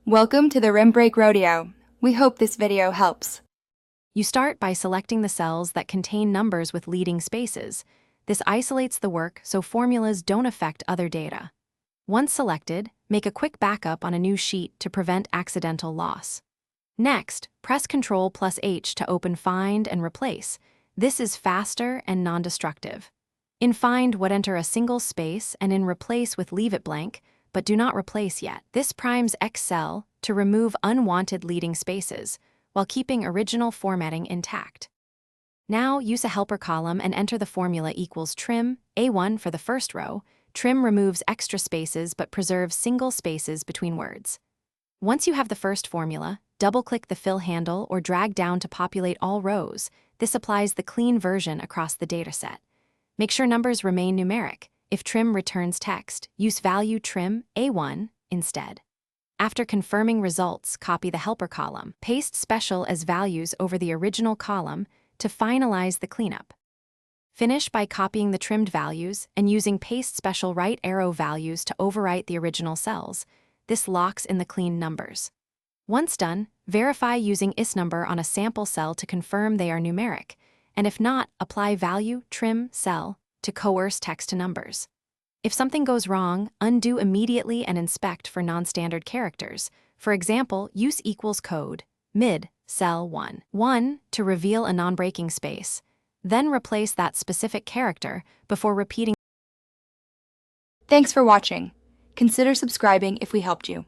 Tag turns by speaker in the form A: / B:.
A: Welcome to the Rim Break Rodeo. We hope this video helps.
B: You start by selecting the cells that contain numbers with leading spaces. This isolates the work so formulas don't affect other data. Once selected, make a quick backup on a new sheet to prevent accidental loss. Next, press Ctrl+H to open Find and Replace. This is faster and non-destructive. In Find, enter a single space, and in Replace leave it blank, but do not replace yet. This primes Excel to remove unwanted leading spaces, while keeping original formatting intact. Now use a helper column and enter the formula equals trim, A1 for the first row. Trim removes extra spaces but preserves single spaces between words. Once you have the first formula, double-click the fill handle or drag down to populate all rows. This applies the clean version across the dataset. Make sure numbers remain numeric. If trim returns text, use value trim, A1, instead. After confirming results, copy the helper column. Paste special as values over the original column to finalize the cleanup. Finish by copying the trimmed values and using paste special right arrow values to overwrite the original cells. This locks in the clean numbers. Once done, verify using isNumber on a sample cell to confirm they are numeric, and if not, apply value trim cell to coerce text to numbers. If something goes wrong, undo immediately and inspect for non-standard characters. For example, use equals code, mid, cell 1 to reveal a non-breaking space. Then replace that specific character before repeating.
A: Thanks for watching. Consider subscribing if we helped you.